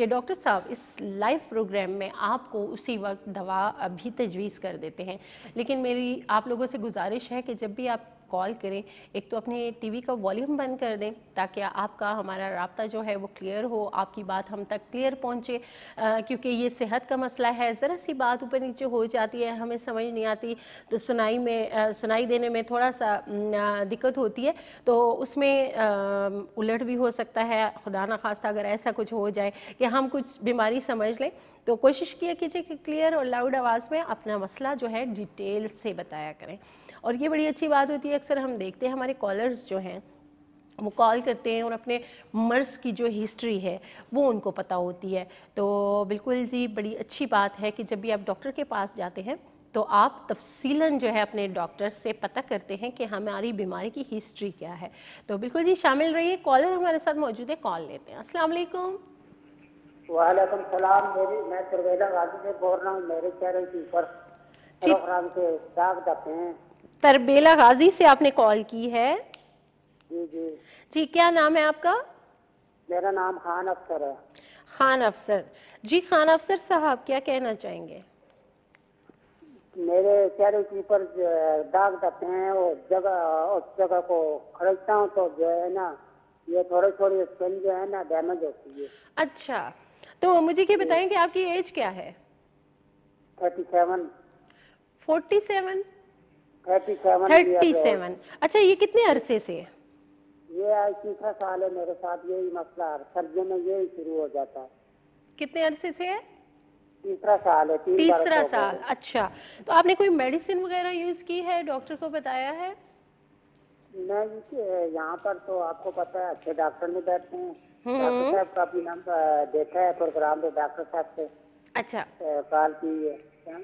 کہ ڈاکٹر صاحب اس live programme میں آپ کو اسی وقت دوا بھی تجویز کر دیتے ہیں، لیکن میری آپ لوگوں سے گزارش ہے کہ جب بھی آپ کال کریں ایک تو اپنے ٹی وی کا والیوم بند کر دیں تاکہ آپ کا ہمارا رابطہ جو ہے وہ کلیئر ہو، آپ کی بات ہم تک کلیئر پہنچے، کیونکہ یہ صحت کا مسئلہ ہے، ذرا سی بات اوپر نیچے ہو جاتی ہے، ہمیں سمجھ نہیں آتی تو سنائی دینے میں تھوڑا سا دقت ہوتی ہے، تو اس میں الٹ بھی ہو سکتا ہے، خدا نخواستہ اگر ایسا کچھ ہو جائے کہ ہم کچھ بیماری سمجھ لیں، تو کوشش کیا کیجیے کہ کلیئر اور لاؤڈ آواز میں اپنا مسئلہ جو ہے ڈیٹیل سے بتایا کریں۔ اور یہ بڑی اچھی بات ہوتی ہے، اکثر ہم دیکھتے ہیں ہمارے کالرز جو ہیں وہ کال کرتے ہیں اور اپنے مرض کی جو ہسٹری ہے وہ ان کو پتہ ہوتی ہے، تو بالکل جی بڑی اچھی بات ہے کہ جب بھی آپ ڈاکٹر کے پاس جاتے ہیں تو آپ تفصیلاً جو ہے اپنے ڈاکٹر سے پتہ کرتے ہیں کہ ہماری بیماری کی ہسٹری کیا ہے۔ تو بالکل جی شامل رہیے، کالر ہمارے ساتھ موجود ہے، کال لیتے ہیں۔ السلام علیکم۔ وعلیکم السلام، میں تربیلا غازی سے بول رہا ہوں، میرے چہرے کے اوپر پروگرام کے داغ دبے ہیں۔ تربیلا غازی سے آپ نے کال کی ہے؟ جی جی جی کیا نام ہے آپ کا؟ میرا نام خان افسر ہے۔ خان افسر جی، خان افسر صاحب کیا کہنا چاہیں گے؟ میرے چہرے کے اوپر داغ دبے ہیں، اور اس جگہ کو کھرچتا ہوں تو جو ہے نا یہ تھوڑی تھوڑی اسکن جو ہے نا ڈیمیج ہوتی ہے۔ اچھا، تو مجھے یہ بتائیں کہ آپ کی ایج کیا ہے؟ 37 47 37 اچھا، یہ کتنے عرصے سے؟ یہ آج تیسرا سال ہے میرے ساتھ یہی مسئلہ، سردیوں میں یہی شروع ہو جاتا ہے۔ کتنے عرصے سے ہے؟ تیسرا سال ہے، 3 برس تیسرا ہو گئے۔ سال، اچھا، تو آپ نے کوئی میڈیسن وغیرہ یوز کی ہے، ڈاکٹر کو بتایا ہے؟ میں یہاں پر تو آپ کو پتہ ہے اچھے ڈاکٹر نہیں بیٹھتے ہیں، ڈاکٹر صاحب کا بھی نمبر دیکھا ہے پروگرام پہ، ڈاکٹر صاحب سے اچھا کال کی ہے۔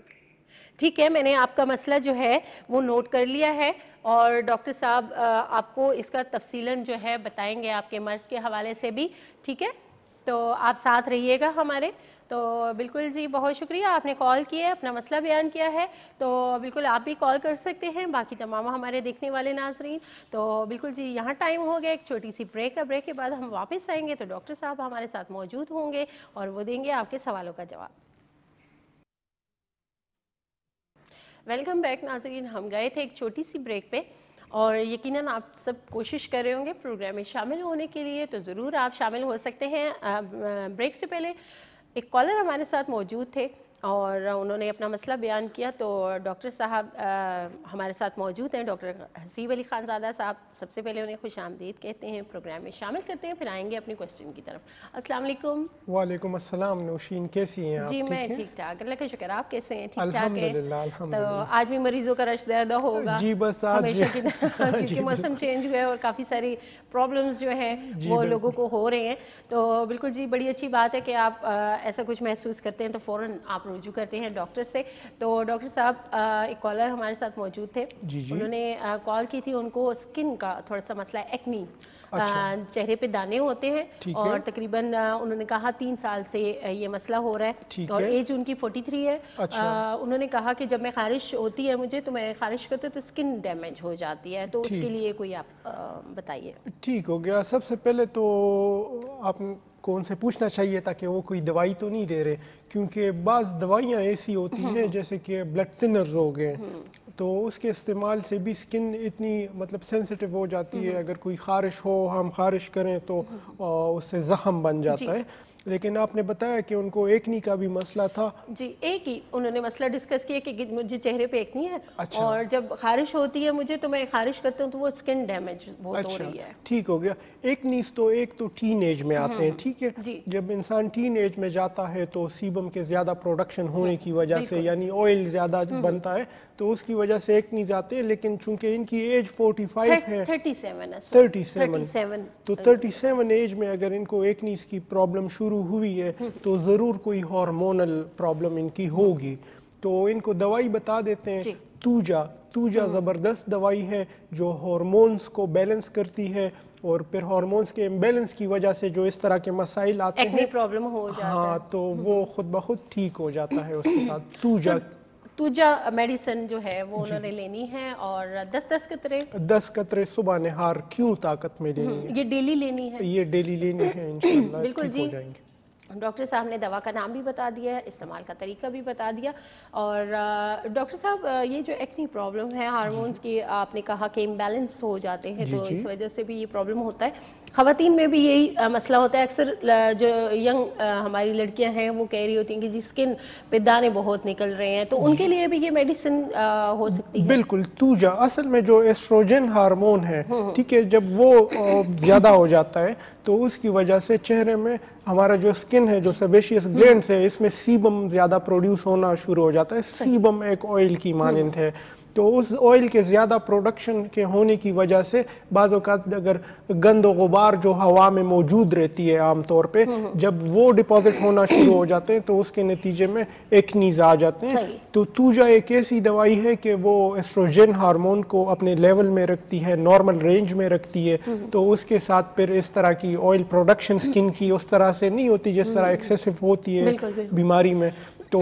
ٹھیک ہے، میں نے آپ کا مسئلہ جو ہے وہ نوٹ کر لیا ہے، اور ڈاکٹر صاحب آپ کو اس کا تفصیلاً جو ہے بتائیں گے آپ کے مرض کے حوالے سے بھی، ٹھیک ہے؟ تو آپ ساتھ رہیے گا ہمارے۔ تو بالکل جی بہت شکریہ، آپ نے کال کیا ہے، اپنا مسئلہ بیان کیا ہے، تو بالکل آپ بھی کال کر سکتے ہیں، باقی تمام ہمارے دیکھنے والے ناظرین۔ تو بالکل جی یہاں ٹائم ہو گیا ایک چھوٹی سی بریک ہے، بریک کے بعد ہم واپس آئیں گے تو ڈاکٹر صاحب ہمارے ساتھ موجود ہوں گے اور وہ دیں گے آپ کے سوالوں کا جواب۔ ویلکم بیک ناظرین، ہم گئے تھے ایک چھوٹی سی بریک پہ، اور یقیناً آپ سب کوشش کر رہے ہوں گے پروگرام میں شامل ہونے کے لیے، تو ضرور آپ شامل ہو سکتے ہیں۔ بریک سے پہلے ایک کالر ہمارے ساتھ موجود تھے اور انہوں نے اپنا مسئلہ بیان کیا، تو ڈاکٹر صاحب ہمارے ساتھ موجود ہیں، ڈاکٹر حسیب علی خان زادہ صاحب۔ سب سے پہلے انہیں خوش آمدید کہتے ہیں، پروگرام میں شامل کرتے ہیں، پھر آئیں گے اپنی کوسچن کی طرف۔ السلام علیکم۔ وعلیکم السلام نوشین، کیسی ہیں آپ؟ جی میں ٹھیک ٹھاک، اللہ کا شکر، آپ کیسے ہیں؟ ٹھیک ٹھاک ہیں؟ الحمدللہ تو الحمدللہ۔ آج بھی مریضوں کا رش زیادہ ہوگا جی بس آج ہمیشہ کی طرح، کیونکہ موسم چینج ہوا ہے اور کافی ساری پرابلمز جو ہیں وہ لوگوں کو ہو رہے ہیں، تو بالکل جی بڑی اچھی بات ہے کہ آپ ایسا کچھ محسوس کرتے ہیں تو فوراً آپ رجوع کرتے ہیں ڈاکٹر سے۔ تو ڈاکٹر صاحب ایک کالر ہمارے ساتھ موجود تھے، انہوں نے کال کی تھی، ان کو اسکن کا تھوڑا سا مسئلہ ہے، ایکنی، چہرے پہ دانے ہوتے ہیں، اور تقریباً انہوں نے کہا 3 سال سے یہ مسئلہ ہو رہا ہے، اور ایج ان کی 43 ہے۔ انہوں نے کہا کہ جب میں خارش ہوتی ہے مجھے تو میں خارش کرتے تو اسکن ڈیمیج ہو جاتی ہے، تو اس کے لیے کوئی آپ بتائیے۔ ٹھیک ہو گیا، سب سے پہلے تو آپ کو ان سے پوچھنا چاہیے تھا کہ وہ کوئی دوائی تو نہیں دے رہے، کیونکہ بعض دوائیاں ایسی ہوتی ہیں جیسے کہ بلڈ تھنرز ہو گئے، تو اس کے استعمال سے بھی سکن اتنی مطلب سینسٹیو ہو جاتی ہے، اگر کوئی خارش ہو، ہم خارش کریں تو اس سے زخم بن جاتا ہے۔ لیکن آپ نے بتایا کہ ان کو ایکنی کا بھی مسئلہ تھا۔ جی ایک ہی انہوں نے مسئلہ ڈسکس کیا کہ مجھے چہرے پہ ایکنی ہے، اور جب خارش ہوتی ہے مجھے تو میں خارش کرتا ہوں تو وہ اسکن ڈیمیج بہت ہو رہی ہے۔ ٹھیک ہو گیا، ایکنیز تو ایک تو ٹین ایج میں آتے ہیں، ٹھیک ہے، جب انسان ٹین ایج میں جاتا ہے تو سیبم کے زیادہ پروڈکشن ہونے کی وجہ سے، یعنی آئل زیادہ بنتا ہے تو اس کی وجہ سے ایکنیز آتے ہیں، لیکن چونکہ ان کی ایج 45 ہے، 37 تو 37 ایج میں اگر ان کو ایکنیز کی پرابلم شروع ہوئی ہے تو ضرور کوئی ہارمونل پرابلم ان کی ہوگی، تو ان کو دوائی بتا دیتے ہیں، توجا زبردست دوائی ہے جو ہارمونز کو بیلنس کرتی ہے، اور پھر ہارمونز کے امبیلنس کی وجہ سے جو اس طرح کے مسائل آتے ہیں پرابلم ہو جاتا ہے، ہاں تو وہ خود بخود ٹھیک ہو جاتا ہے اس کے ساتھ۔ توجا میڈیسن جو ہے وہ انہوں نے لینی ہے، اور 10 قطرے صبح نہار کیوں طاقت میں لینی ہے، یہ ڈیلی لینی ہے، یہ ڈیلی لینی ہے، انشاءاللہ بالکل ٹھیک جی ہو جائیں گے۔ ڈاکٹر صاحب نے دوا کا نام بھی بتا دیا ہے, استعمال کا طریقہ بھی بتا دیا. اور ڈاکٹر صاحب یہ جو ایکنی پرابلم ہے ہارمونز کی, آپ نے کہا کہ امبیلنس ہو جاتے ہیں تو اس وجہ سے بھی یہ پرابلم ہوتا ہے. خواتین میں بھی یہی مسئلہ ہوتا ہے. اکثر جو ینگ ہماری لڑکیاں ہیں وہ کہہ رہی ہوتی ہیں کہ جی اسکن پہ دانے بہت نکل رہے ہیں, تو ان کے لیے بھی یہ میڈیسن ہو سکتی ہے؟ بالکل. توجہ اصل میں جو ایسٹروجن ہارمون ہے, ٹھیک ہے, جب وہ زیادہ ہو جاتا ہے تو اس کی وجہ سے چہرے میں ہمارا جو اسکن ہے, جو سیبیشیس گلینڈز ہے, اس میں سیبم زیادہ پروڈیوس ہونا شروع ہو جاتا ہے. سیبم ایک آئل کی مانند ہے, تو اس آئل کے زیادہ پروڈکشن کے ہونے کی وجہ سے بعض اوقات اگر گند و غبار جو ہوا میں موجود رہتی ہے عام طور پہ, جب وہ ڈپازٹ ہونا شروع ہو جاتے ہیں تو اس کے نتیجے میں ایکنیز آ جاتے ہیں. تو توجہ ایک ایسی دوائی ہے کہ وہ ایسٹروجن ہارمون کو اپنے لیول میں رکھتی ہے, نارمل رینج میں رکھتی ہے. تو اس کے ساتھ پھر اس طرح کی آئل پروڈکشن اسکن کی اس طرح سے نہیں ہوتی جس طرح ایکسیسو ہوتی ہے بیماری میں, تو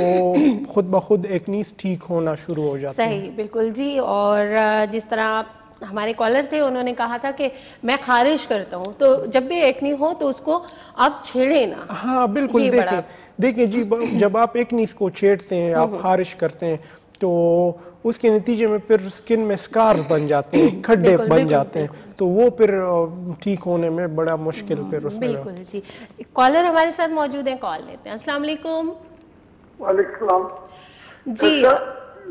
خود بخود ایکنیز ٹھیک ہونا شروع ہو جاتا ہے. صحیح, بالکل جی. اور جس طرح ہمارے کالر تھے انہوں نے کہا تھا کہ میں خارش کرتا ہوں, تو جب بھی ایکنی ہو تو اس کو آپ چھیڑیں نا. ہاں بالکل. دیکھیں جی, جب آپ ایکنیز کو چھیڑتے ہیں, آپ خارش کرتے ہیں, تو اس کے نتیجے میں پھر سکن میں سکار بن جاتے ہیں, کھڈے بن جاتے ہیں, تو وہ پھر ٹھیک ہونے میں بڑا مشکل پھر اس میں. بالکل جی. کالر ہمارے ساتھ موجود ہیں, کال لیتے ہیں. السلام علیکم. وعلیکم السلام. جی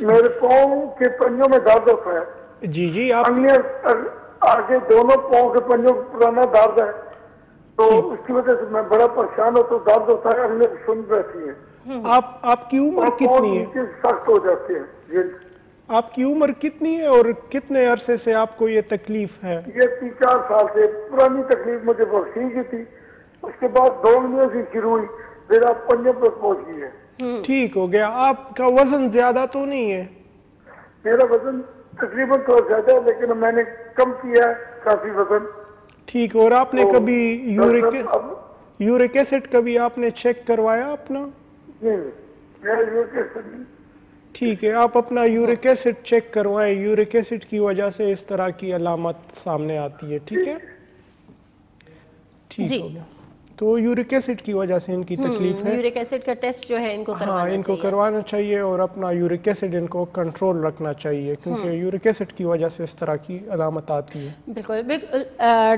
میرے پاؤں کے پنجوں میں درد ہوتا ہے. جی جی. آپ آگے دونوں پاؤں کے پنجوں پرانا درد ہے, تو اس کی وجہ سے میں بڑا پریشان ہوتا ہوں. درد ہوتا ہے, انگلیاں سن رہتی ہیں. آپ کی عمر کتنی ہے؟ سخت ہو جاتے ہیں. آپ کی عمر کتنی ہے اور کتنے عرصے سے آپ کو یہ تکلیف ہے؟ یہ 3-4 سال سے. پرانی تکلیف مجھے ویکسین کی تھی, اس کے بعد 2 مہینے سے شروع ہوئی, پھر آپ پنجوں پر پہنچ گئی ہے. ٹھیک ہو گیا. آپ کا وزن زیادہ تو نہیں ہے؟ میرا وزن تقریباً تھوڑا زیادہ ہے, لیکن میں نے کم کیا ہے کافی وزن. ٹھیک. اور آپ نے کبھی یورک ایسڈ کبھی آپ نے چیک کروایا اپنا؟ ٹھیک ہے, آپ اپنا یورک ایسڈ چیک کروائیں. یورک ایسڈ کی وجہ سے اس طرح کی علامت سامنے آتی ہے. ٹھیک ہے, ٹھیک ہو گیا. تو یورک ایسڈ کی وجہ سے ان کی تکلیف ہے. یورک ایسڈ کا ٹیسٹ جو ہے ان کو کروانا چاہیے. ان کو کروانا چاہیے, اور اپنا یورک ایسڈ ان کو کنٹرول رکھنا چاہیے, کیونکہ یورک ایسڈ کی وجہ سے اس طرح کی علامت آتی ہے. بالکل.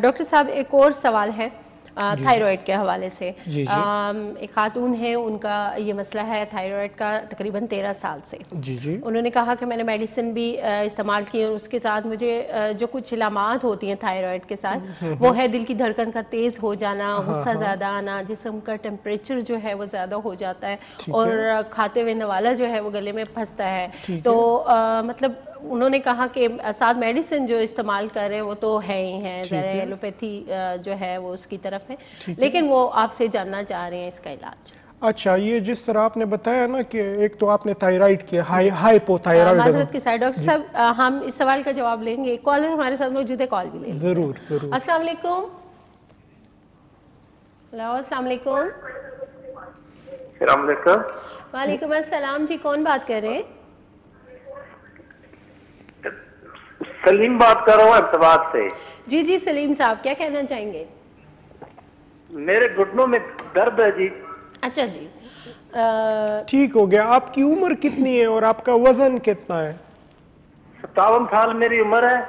ڈاکٹر صاحب ایک اور سوال ہے تھائرائڈ کے حوالے سے. ایک خاتون ہے, ان کا یہ مسئلہ ہے تھائرائڈ کا تقریباً 13 سال سے. انہوں نے کہا کہ میں نے میڈیسن بھی استعمال کی, اور اس کے ساتھ مجھے جو کچھ علامات ہوتی ہیں تھائرائڈ کے ساتھ, وہ ہے دل کی دھڑکن کا تیز ہو جانا, غصہ زیادہ آنا, جسم کا ٹیمپریچر جو ہے وہ زیادہ ہو جاتا ہے, اور کھاتے ہوئے نوالا جو ہے وہ گلے میں پھنستا ہے. تو مطلب انہوں نے کہا کہ ساتھ میڈیسن جو استعمال کر رہے ہیں وہ تو ہے ہی ہیں, ایلوپیتھی جو ہے وہ اس کی طرف ہے, لیکن وہ آپ سے جاننا چاہ رہے ہیں اس کا علاج. اچھا, یہ جس طرح آپ نے بتایا نا کہ ایک تو آپ نے تھائرائڈ کی ہائپو تھائرائڈ, معذرت کے ساتھ ڈاکٹر صاحب ہم اس سوال کا جواب لیں گے. کالر ہمارے ساتھ موجود ہے, کال بھی لیں گے. ضرور ضرور. السلام علیکم. ہلو, السلام علیکم. السلام علیکم. وعلیکم السلام جی, کون بات کر رہے ہیں؟ سلیم بات کر رہا ہوں احمدآباد سے. جی جی سلیم صاحب, کیا کہنا چاہیں گے؟ میرے گھٹنوں میں درد ہے جی. اچھا جی, ٹھیک ہو گیا. آپ کی عمر کتنی ہے اور آپ کا وزن کتنا ہے؟ 57 سال میری عمر ہے.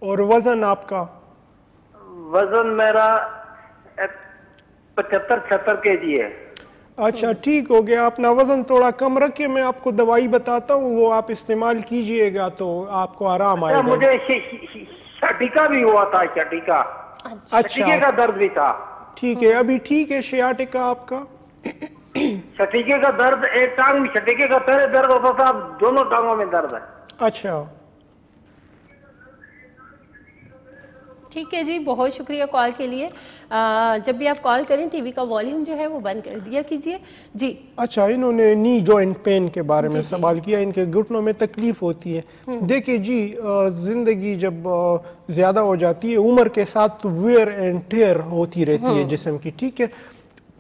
اور وزن آپ کا؟ وزن میرا 75-76 kg ہے. اچھا, ٹھیک ہو گیا. اپنا وزن تھوڑا کم رکھے, میں آپ کو دوائی بتاتا ہوں, وہ آپ استعمال کیجئے گا تو آپ کو آرام آئے گا. مجھے شٹیکا بھی ہوا تھا, شٹیکے کا درد بھی تھا. ٹھیک ہے, ابھی ٹھیک ہے شیاٹکا آپ کا؟ شٹیکے کا درد, ایک ٹانگ میں شٹیکے کا درد ہوتا تھا, دونوں ٹانگوں میں درد ہے. اچھا ٹھیک ہے جی, بہت شکریہ کال کے لیے. جب بھی آپ کال کریں ٹی وی کا والیوم جو ہے وہ بند کر دیا کیجیے. جی اچھا, انہوں نے نی جوائنٹ پین کے بارے میں سوال کیا, ان کے گھٹنوں میں تکلیف ہوتی ہے. دیکھیں جی, زندگی جب زیادہ ہو جاتی ہے عمر کے ساتھ تو ویئر اینڈ ٹیئر ہوتی رہتی ہے جسم کی. ٹھیک ہے,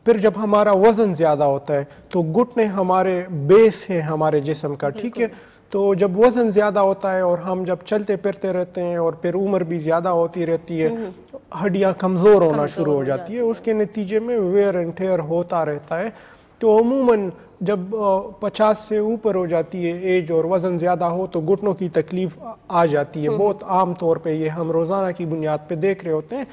پھر جب ہمارا وزن زیادہ ہوتا ہے تو گھٹنے ہمارے بیس ہے ہمارے جسم کا. ٹھیک ہے, تو جب وزن زیادہ ہوتا ہے اور ہم جب چلتے پھرتے رہتے ہیں اور پھر عمر بھی زیادہ ہوتی رہتی ہے، ہڈیاں کمزور ہونا شروع ہو جاتی ہے، اس کے نتیجے میں ویئر اینڈ ٹیئر ہوتا رہتا ہے۔ تو عموماً جب 50 سے اوپر ہو جاتی ہے ایج اور وزن زیادہ ہو تو گھٹنوں کی تکلیف آ جاتی ہے، بہت عام طور پہ یہ ہم روزانہ کی بنیاد پہ دیکھ رہے ہوتے ہیں۔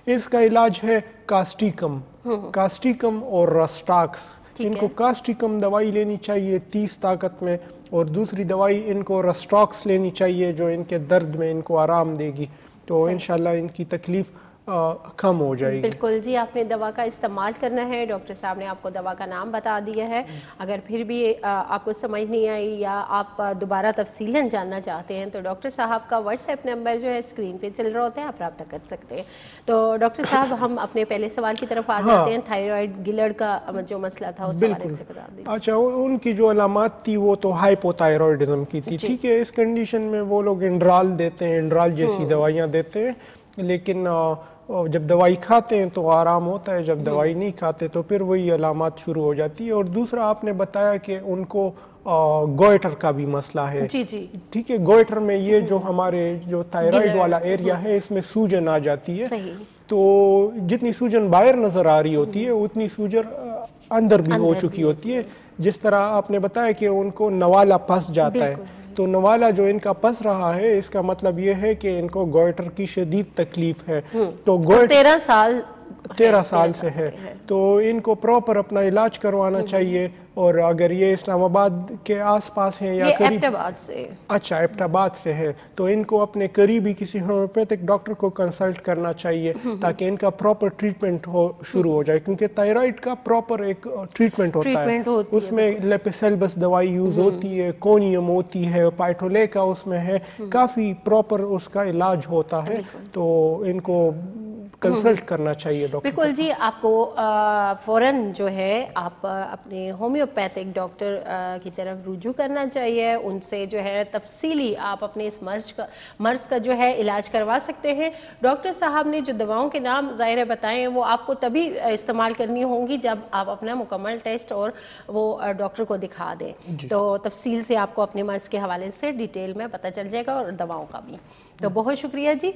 اس کا علاج ہے کاسٹیکم اور رسٹاکس۔ ان کو کاسٹیکم دوائی لینی چاہیے 30 طاقت میں، اور دوسری دوائی ان کو رسٹاکس لینی چاہیے جو ان کے درد میں ان کو آرام دے گی، تو انشاءاللہ ان کی تکلیف کم ہو جائے گی۔ بالکل جی، آپ نے دوا کا استعمال کرنا ہے، ڈاکٹر صاحب نے آپ کو دوا کا نام بتا دیا ہے۔ اگر پھر بھی آپ کو سمجھ نہیں آئی یا آپ دوبارہ تفصیلاً جاننا چاہتے ہیں تو ڈاکٹر صاحب کا واٹس ایپ نمبر جو ہے اسکرین پہ چل رہا ہوتا ہے، آپ رابطہ کر سکتے ہیں۔ تو ڈاکٹر صاحب ہم اپنے پہلے سوال کی طرف آ جاتے ہیں، تھائرائیڈ گلڑ کا جو مسئلہ تھا اس حوالے سے بتا دیجیے۔ اچھا، ان کی جو علامات تھی وہ تو ہائپوتھائرائڈزم کی تھی، ٹھیک ہے۔ اس کنڈیشن میں وہ لوگ انڈرال دیتے ہیں، انڈرال جیسی دوائیاں دیتے ہیں، لیکن جب دوائی کھاتے ہیں تو آرام ہوتا ہے، جب دوائی نہیں کھاتے تو پھر وہی علامات شروع ہو جاتی ہے۔ اور دوسرا آپ نے بتایا کہ ان کو گوئٹر کا بھی مسئلہ ہے، جی جی ٹھیک ہے۔ گوئٹر میں یہ جو ہمارے جو تھائرائیڈ والا ایریا ہے اس میں سوجن آ جاتی ہے، تو جتنی سوجن باہر نظر آ رہی ہوتی ہے اتنی سوجن اندر بھی ہو چکی ہوتی ہے۔ جس طرح آپ نے بتایا کہ ان کو نوالا پھنس جاتا ہے، تو نوالا جو ان کا پس رہا ہے اس کا مطلب یہ ہے کہ ان کو گوئٹر کی شدید تکلیف ہے۔ تو 13 سال سے ہے، تو ان کو پراپر اپنا علاج کروانا چاہیے۔ اور اگر یہ اسلام آباد کے آس پاس ہیں یا ایبٹ آباد سے، اچھا ایبٹ آباد سے ہے، تو ان کو اپنے قریبی کسی ہومیوپیتھک ڈاکٹر کو کنسلٹ کرنا چاہیے تاکہ ان کا پراپر ٹریٹمنٹ شروع ہو جائے، کیونکہ تھائرائیڈ کا پراپر ایک ٹریٹمنٹ ہوتا ہے۔ اس میں لیپیسیلبس دوائی یوز ہوتی ہے، کونیم ہوتی ہے، پائٹولیکا اس میں ہے، کافی پراپر اس کا علاج ہوتا ہے، تو ان کو کنسلٹ کرنا چاہیے ڈاکٹر۔ بالکل جی، آپ کو فوراً جو ہے آپ اپنے ہومیوپیتھک ڈاکٹر کی طرف رجوع کرنا چاہیے، ان سے جو ہے تفصیلی آپ اپنے اس مرض کا جو ہے علاج کروا سکتے ہیں۔ ڈاکٹر صاحب نے جو دواؤں کے نام ظاہر بتائے ہیں وہ آپ کو تبھی استعمال کرنی ہوں گی جب آپ اپنا مکمل ٹیسٹ اور وہ ڈاکٹر کو دکھا دیں، تو تفصیل سے آپ کو اپنے مرض کے حوالے سے ڈیٹیل میں پتہ چل جائے گا اور دواؤں کا بھی۔ تو بہت شکریہ جی۔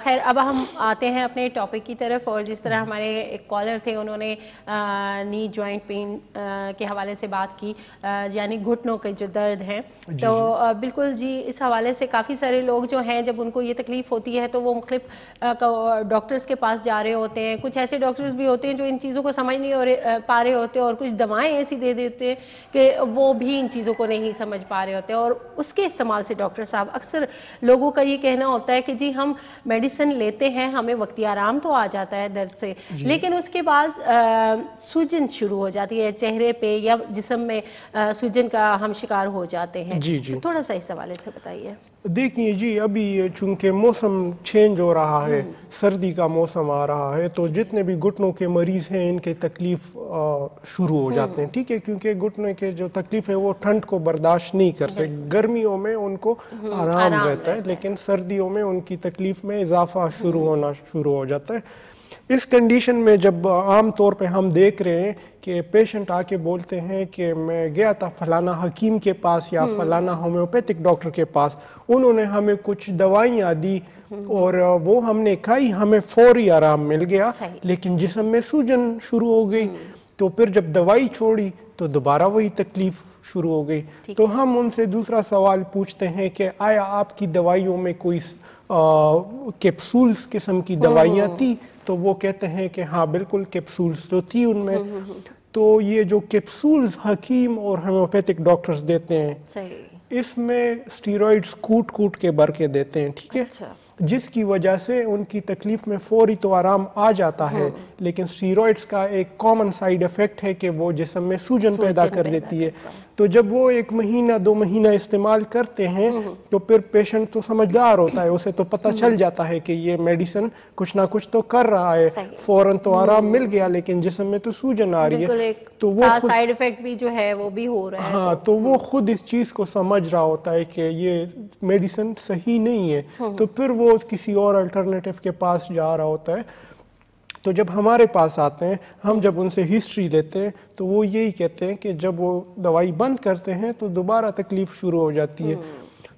خیر، اب ہم آتے ہیں اپنے ٹاپک کی طرف، اور جس طرح ہمارے ایک کالر تھے انہوں نے نی جوائنٹ پین کے حوالے سے بات کی، یعنی گھٹنوں کے جو درد ہیں، تو بالکل جی اس حوالے سے کافی سارے لوگ جو ہیں جب ان کو یہ تکلیف ہوتی ہے تو وہ مختلف ڈاکٹرز کے پاس جا رہے ہوتے ہیں۔ کچھ ایسے ڈاکٹرز بھی ہوتے ہیں جو ان چیزوں کو سمجھ نہیں پا رہے ہوتے، اور کچھ دوائیں ایسی دے دیتے ہیں کہ وہ بھی ان چیزوں کو نہیں سمجھ پا رہے ہوتے، اور اس کے استعمال سے ڈاکٹر صاحب اکثر لوگوں کا یہ کہنا ہوتا ہے کہ جی ہم میڈیسن لیتے ہیں، ہمیں وقتی آرام تو آ جاتا ہے درد سے، لیکن اس کے بعد سوجن شروع ہو جاتی ہے چہرے پہ یا جسم میں، سوجن کا ہم شکار ہو جاتے ہیں۔ تو تھوڑا سا اس حوالے سے بتائیے۔ دیکھیے جی، ابھی چونکہ موسم چینج ہو رہا ہے، سردی کا موسم آ رہا ہے، تو جتنے بھی گھٹنوں کے مریض ہیں ان کے تکلیف شروع ہو جاتے ہیں، ٹھیک ہے، کیونکہ گھٹنے کے جو تکلیف ہے وہ ٹھنڈ کو برداشت نہیں کرتے۔ گرمیوں میں ان کو آرام رہتا ہے، لیکن سردیوں میں ان کی تکلیف میں اضافہ ہونا شروع ہو جاتا ہے۔ اس کنڈیشن میں جب عام طور پہ ہم دیکھ رہے ہیں کہ پیشنٹ آ کے بولتے ہیں کہ میں گیا تھا فلانا حکیم کے پاس یا فلانا ہومیوپیتھک ڈاکٹر کے پاس، انہوں نے ہمیں کچھ دوائیاں دی اور وہ ہم نے کھائی، ہمیں فوری آرام مل گیا، لیکن جسم میں سوجن شروع ہو گئی، تو پھر جب دوائی چھوڑی تو دوبارہ وہی تکلیف شروع ہو گئی۔ تو ہم ان سے دوسرا سوال پوچھتے ہیں کہ آیا آپ کی دوائیوں میں کوئی کیپسولز قسم کی دوائیاں تھی؟ تو وہ کہتے ہیں کہ ہاں بالکل کیپسولز تو تھی ان میں۔ تو یہ جو کیپسولز حکیم اور ہومیوپیتھک ڈاکٹرز دیتے ہیں، اس میں اسٹیرائڈز کوٹ کے بھر کے دیتے ہیں، ٹھیک ہے، جس کی وجہ سے ان کی تکلیف میں فوری تو آرام آ جاتا ہے، لیکن اسٹیرائڈز کا ایک کامن سائیڈ افیکٹ ہے کہ وہ جسم میں سوجن پیدا کر دیتی ہے۔ تو جب وہ 1 مہینہ 2 مہینہ استعمال کرتے ہیں تو پھر پیشنٹ تو سمجھدار ہوتا ہے، اسے تو پتہ چل جاتا ہے کہ یہ میڈیسن کچھ نہ کچھ تو کر رہا ہے، فوراً تو آرام مل گیا لیکن جسم میں تو سوجن آ رہی ہے، تو وہ سائیڈ ایفیکٹ بھی جو ہے وہ بھی ہو رہا ہے۔ ہاں، تو وہ خود اس چیز کو سمجھ رہا ہوتا ہے کہ یہ میڈیسن صحیح نہیں ہے، تو پھر وہ کسی اور الٹرنیٹیو کے پاس جا رہا ہوتا ہے۔ تو جب ہمارے پاس آتے ہیں ہم جب ان سے ہسٹری لیتے ہیں تو وہ یہی کہتے ہیں کہ جب وہ دوائی بند کرتے ہیں تو دوبارہ تکلیف شروع ہو جاتی ہے.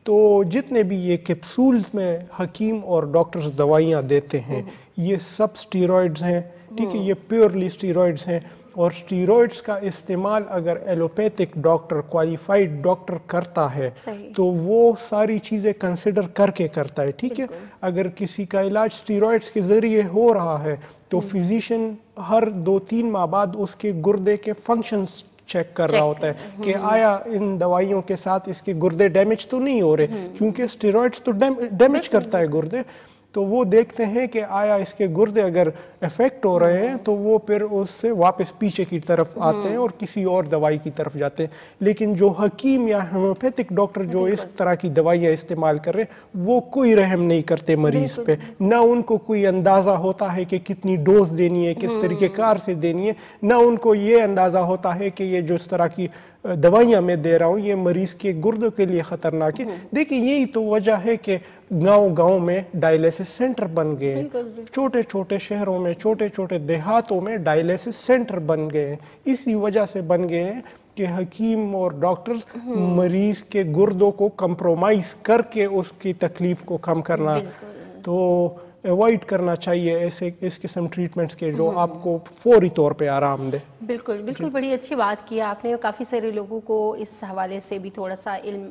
تو جتنے بھی یہ کیپسولز میں حکیم اور ڈاکٹرز دوائیاں دیتے ہیں یہ سب سٹیرائڈز ہیں, ٹھیک ہے, یہ پیورلی سٹیرائڈز ہیں. اور سٹیرائڈز کا استعمال اگر ایلوپیتھک ڈاکٹر کوالیفائڈ ڈاکٹر کرتا ہے تو وہ ساری چیزیں کنسیڈر کر کے کرتا ہے, ٹھیک ہے. اگر کسی کا علاج سٹیرائڈز کے ذریعے ہو رہا ہے تو فزیشین ہر 2-3 ماہ بعد اس کے گردے کے فنکشنز چیک کر رہا ہوتا ہے کہ آیا ان دوائیوں کے ساتھ اس کے گردے ڈیمیج تو نہیں ہو رہے, کیونکہ سٹیرائڈز تو ڈیمیج کرتا ہے گردے. تو وہ دیکھتے ہیں کہ آیا اس کے گردے اگر افیکٹ ہو رہے ہیں تو وہ پھر اس سے واپس پیچھے کی طرف آتے ہیں اور کسی اور دوائی کی طرف جاتے ہیں. لیکن جو حکیم یا ہومیوپیتھک ڈاکٹر جو اس طرح کی دوائیاں استعمال کر رہے ہیں وہ کوئی رحم نہیں کرتے مریض پہ, نہ ان کو کوئی اندازہ ہوتا ہے کہ کتنی ڈوز دینی ہے, کس طریقے کار سے دینی ہے, نہ ان کو یہ اندازہ ہوتا ہے کہ یہ جو اس طرح کی دوائیاں میں دے رہا ہوں یہ مریض کے گردوں کے لیے خطرناک ہے. دیکھیں یہی تو وجہ ہے کہ گاؤں میں ڈائلیسس سینٹر بن گئے ہیں, چھوٹے چھوٹے شہروں میں, چھوٹے چھوٹے دیہاتوں میں ڈائلیسس سینٹر بن گئے ہیں. اسی وجہ سے بن گئے ہیں کہ حکیم اور ڈاکٹرز مریض کے گردوں کو کمپرومائز کر کے اس کی تکلیف کو کم کرنا تو ایوائڈ کرنا چاہیے ایسے اس قسم ٹریٹمنٹس کے جو آپ کو فوری طور پہ آرام دے. بالکل بالکل, بڑی اچھی بات کی آپ نے. کافی سارے لوگوں کو اس حوالے سے بھی تھوڑا سا علم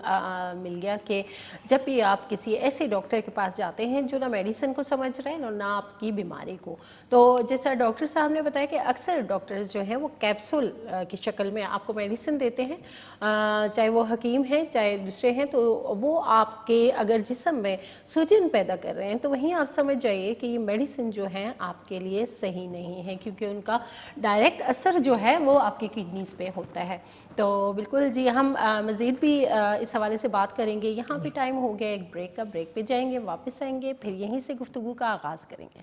مل گیا کہ جب بھی آپ کسی ایسے ڈاکٹر کے پاس جاتے ہیں جو نہ میڈیسن کو سمجھ رہے ہیں اور نہ آپ کی بیماری کو, تو جیسا ڈاکٹر صاحب نے بتایا کہ اکثر ڈاکٹرز جو ہیں وہ کیپسول کی شکل میں آپ کو میڈیسن دیتے ہیں, چاہے وہ حکیم ہیں چاہے دوسرے ہیں, تو وہ آپ کے اگر جسم میں سوجن پیدا کر رہے ہیں تو وہیں آپ سمجھ جائیے کہ یہ میڈیسن جو ہیں آپ کے لیے صحیح نہیں ہے, کیونکہ ان کا ڈائریکٹ اثر جو ہے وہ آپ کی کڈنیز پہ ہوتا ہے. تو بالکل جی, ہم مزید بھی اس حوالے سے بات کریں گے. یہاں پہ ٹائم ہو گیا ایک بریک کا, بریک پہ جائیں گے, واپس آئیں گے, پھر یہیں سے گفتگو کا آغاز کریں گے.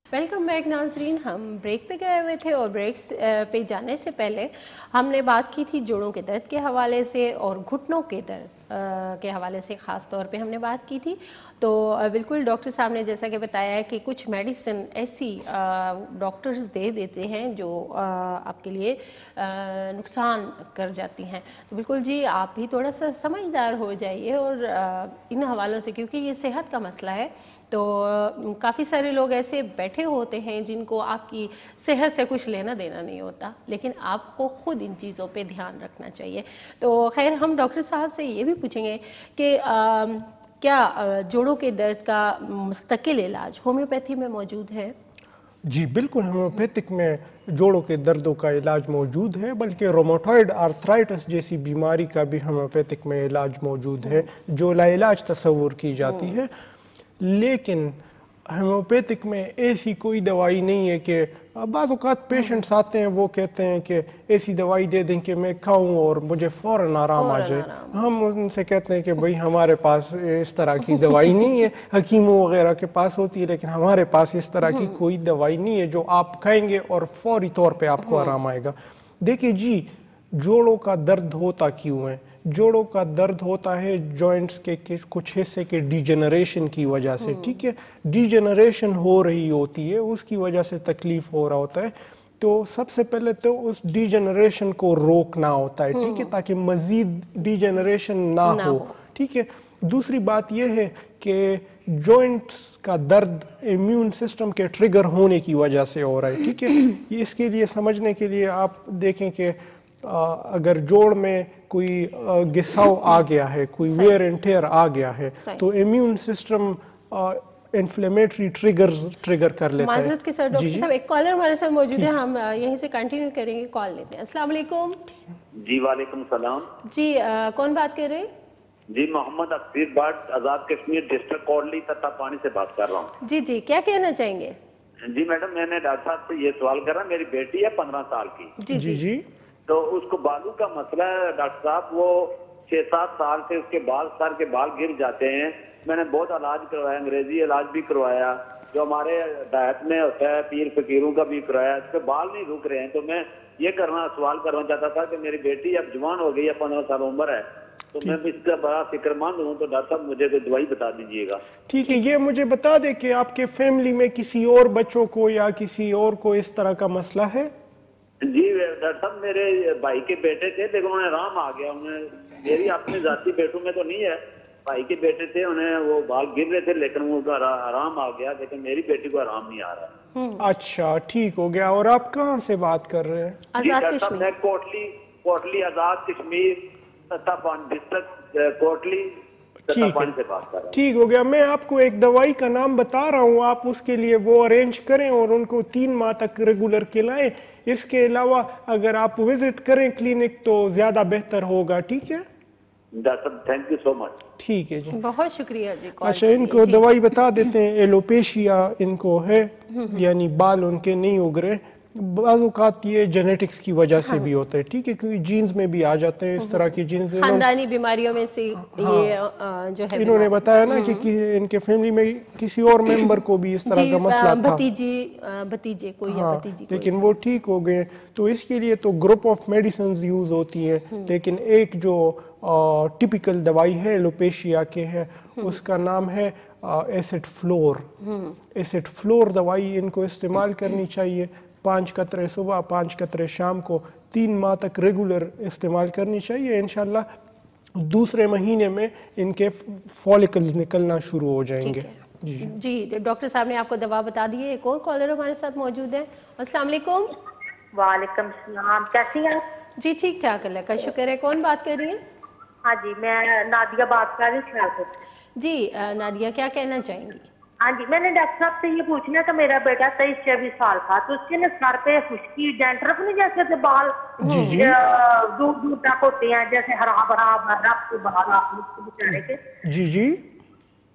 ویلکم بیک ناظرین. ہم بریک پہ گئے ہوئے تھے اور بریکس پہ جانے سے پہلے ہم نے بات کی تھی جوڑوں کے درد کے حوالے سے اور گھٹنوں کے درد کے حوالے سے خاص طور پہ ہم نے بات کی تھی. تو بالکل ڈاکٹر صاحب نے جیسا کہ بتایا ہے کہ کچھ میڈیسن ایسی ڈاکٹرز دے دیتے ہیں جو آپ کے لیے نقصان کر جاتی ہیں. تو بالکل جی, آپ بھی تھوڑا سا سمجھدار ہو جائیے اور ان حوالوں سے, کیونکہ یہ صحت کا مسئلہ ہے. تو کافی سارے لوگ ایسے بیٹھے ہوتے ہیں جن کو آپ کی صحت سے کچھ لینا دینا نہیں ہوتا, لیکن آپ کو خود ان چیزوں پہ دھیان رکھنا چاہیے. تو خیر, ہم ڈاکٹر صاحب سے یہ بھی پوچھیں گے کہ کیا جوڑوں کے درد کا مستقل علاج ہومیوپیتھی میں موجود ہے؟ جی بالکل, ہومیوپیتھک میں جوڑوں کے دردوں کا علاج موجود ہے, بلکہ روماٹوئڈ آرتھرائٹس جیسی بیماری کا بھی ہومیوپیتھک میں علاج موجود ہے جو لا علاج تصور کی جاتی ہے. لیکن ہومیوپیتھک میں ایسی کوئی دوائی نہیں ہے کہ بعض اوقات پیشنٹس آتے ہیں وہ کہتے ہیں کہ ایسی دوائی دے دیں کہ میں کھاؤں اور مجھے فوراً آرام آ جائے. ہم ان سے کہتے ہیں کہ بھئی ہمارے پاس اس طرح کی دوائی نہیں ہے, حکیموں وغیرہ کے پاس ہوتی ہے لیکن ہمارے پاس اس طرح کی کوئی دوائی نہیں ہے جو آپ کھائیں گے اور فوری طور پہ آپ کو آرام آئے گا. دیکھیے جی, جوڑوں کا درد ہوتا کیوں ہے؟ جوڑوں کا درد ہوتا ہے جوائنٹس کے کچھ حصے کے ڈی جنریشن کی وجہ سے, ٹھیک ہے. ڈی جنریشن ہو رہی ہوتی ہے, اس کی وجہ سے تکلیف ہو رہا ہوتا ہے. تو سب سے پہلے تو اس ڈی جنریشن کو روکنا ہوتا ہے, ٹھیک ہے, تاکہ مزید ڈی جنریشن نہ ہو, ٹھیک ہے. دوسری بات یہ ہے کہ جوائنٹس کا درد امیون سسٹم کے ٹریگر ہونے کی وجہ سے ہو رہا ہے, ٹھیک ہے. اس کے لیے سمجھنے کے لیے آپ دیکھیں کہ اگر جوڑ میں کوئی گساؤ آ گیا ہے, کوئی ویئر اینڈ ٹیئر آ گیا ہے, تو امیون سسٹم انفلیمیٹری ٹریگر کر لیتا ہے. معذرت کے ساتھ ڈاکٹر صاحب, ایک کالر ہمارے ساتھ موجود ہے, ہم یہیں سے کنٹینیو کریں گے, کال لیتے ہیں. السلام علیکم. جی وعلیکم السلام. جی کون بات کر رہے ہیں؟ جی محمد افسیر بٹ, آزاد کشمیر ڈسٹرکٹ کوٹلی تتا پانی سے بات کر رہا ہوں. جی جی, کیا کہنا چاہیں گے؟ جی میڈم, میں نے ڈاکٹر صاحب سے یہ سوال کرا, میری بیٹی ہے 15 سال کی. جی جی جی. تو اس کو بالوں کا مسئلہ ہے ڈاکٹر صاحب, وہ 6-7 سال سے اس کے بال, سر کے بال گر جاتے ہیں. میں نے بہت علاج کروایا, انگریزی علاج بھی کروایا, جو ہمارے ڈائٹ میں ہوتا ہے پیر فقیروں کا بھی کرایا, اس پہ بال نہیں رک رہے ہیں. تو میں یہ سوال کرنا چاہتا تھا کہ میری بیٹی اب جوان ہو گئی ہے, 15 سال عمر ہے, تو میں اس کا بڑا فکر مند ہوں, تو ڈاکٹر صاحب مجھے کوئی دوائی بتا دیجیے گا. ٹھیک ہے, یہ مجھے بتا دیں کہ آپ کے فیملی میں کسی اور بچوں کو یا کسی اور کو اس طرح کا مسئلہ ہے؟ جی ڈاکٹر صاحب, میرے بھائی کے بیٹے تھے, لیکن انہیں آرام آ گیا. میری اپنے ذاتی بیٹوں میں تو نہیں ہے, بھائی کے بیٹے تھے, انہیں وہ بال گر رہے تھے لیکن وہ آرام آ گیا, لیکن میری بیٹی کو آرام نہیں آ رہا. اچھا ٹھیک ہو گیا. اور آپ کہاں سے بات کر رہے ہیں؟ ڈاکٹر صاحب میں کوٹلی آزاد کشمیر ڈسٹرکٹ کوٹلی تتاپانی سے بات کر رہا ہوں. ٹھیک ہو گیا. میں آپ کو ایک دوائی کا نام بتا رہا ہوں, آپ اس کے لیے وہ ارینج کریں اور ان کو 3 ماہ تک ریگولر کھلائیں. اس کے علاوہ اگر آپ وزٹ کریں کلینک تو زیادہ بہتر ہوگا. ٹھیک ہے ڈاکٹر صاحب, تھینک یو سو مچ. ٹھیک ہے جی, بہت شکریہ جی. اچھا, ان کو دوائی بتا دیتے ہیں. ایلوپیشیا ان کو ہے, یعنی بال ان کے نہیں اگ رہے. بعض اوقات یہ جینیٹکس کی وجہ سے بھی ہوتا ہے, ٹھیک ہے, کیونکہ جینز میں بھی آ جاتے ہیں اس طرح کی جینز. خاندانی بیماریوں میں سے یہ جو ہے انہوں نے بتایا نا کہ ان کے فیملی میں کسی اور ممبر کو بھی اس طرح کا مسئلہ تھا, بھتیجے کو یا بھتیجی کو, لیکن وہ ٹھیک ہو گئے. تو اس کے لیے تو گروپ آف میڈیسنز یوز ہوتی ہیں, لیکن ایک جو ٹپیکل دوائی ہے ایلوپیشیا کے ہے, اس کا نام ہے ایسڈ فلور. ایسڈ فلور دوائی ان کو استعمال کرنی چاہیے. 5 قطرے صبح 5 قطرے شام کو 3 ماہ تک ریگولر استعمال کرنی چاہیے. انشاءاللہ دوسرے مہینے میں ان کے فالکلز نکلنا شروع ہو جائیں گے. جی ڈاکٹر صاحب نے آپ کو دوا بتا دی ہے. ایک اور کالر ہمارے ساتھ موجود ہے. السلام علیکم. وعلیکم السلام, کیسی ہیں آپ؟ جی ٹھیک ٹھاک, اللہ کا شکر ہے. کون بات کر رہی ہیں؟ ہاں جی, میں نادیہ بات کر رہی ہوں. جی نادیہ, کیا کہنا چاہیں گی؟ ہاں جی, میں نے ڈاکٹر صاحب سے یہ پوچھنا کہ میرا بیٹا 23-24 سال کا, تو اس کے نا سر پہ خشکی ڈینڈرف نہیں, جیسے بال دور دور تک ہوتے ہیں, جیسے ہرا بھرا رب کے بال آپ بچانے کے. جی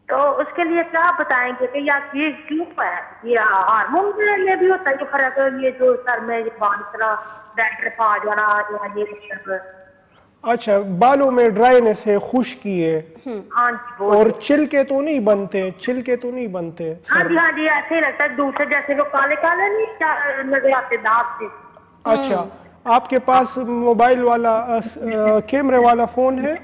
تو اس کے لیے کیا بتائیں گے کہ یہ کیوں ہے, یہ ہارمون میں بھی ہوتا ہے یہ فرق, یہ جو سر میں بال طرح ڈینڈرف آ جانا یا یہ. اچھا, بالوں میں ڈرائینس ہے, خشکی ہے, اور چھلکے تو نہیں بنتے, چھلکے تو نہیں بنتے. ہاں جی ایسے ہی لگتا ہے دوسرے جیسے وہ کالے کالے نہیں نظر آتے داغ سے. اچھا, آپ کے پاس موبائل والا کیمرے والا فون ہے؟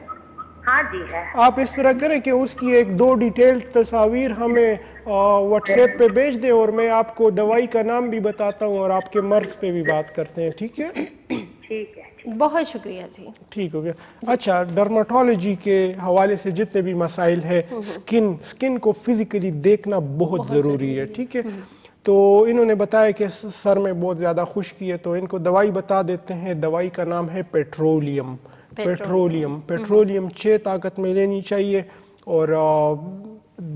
ہاں جی ہے. آپ اس طرح کریں کہ اس کی 1-2 ڈیٹیل تصاویر ہمیں واٹس ایپ پہ بھیج دیں, اور میں آپ کو دوائی کا نام بھی بتاتا ہوں اور آپ کے مرض پہ بھی بات کرتے ہیں. ٹھیک ہے, ٹھیک ہے, بہت شکریہ جی. ٹھیک ہو گیا. اچھا, ڈرماٹولوجی کے حوالے سے جتنے بھی مسائل ہے, سکن کو فزیکلی دیکھنا بہت ضروری ہے. ٹھیک ہے, تو انہوں نے بتایا کہ سر میں بہت زیادہ خشکی ہے, تو ان کو دوائی بتا دیتے ہیں. دوائی کا نام ہے پیٹرولیم. 6 طاقت میں لینی چاہیے, اور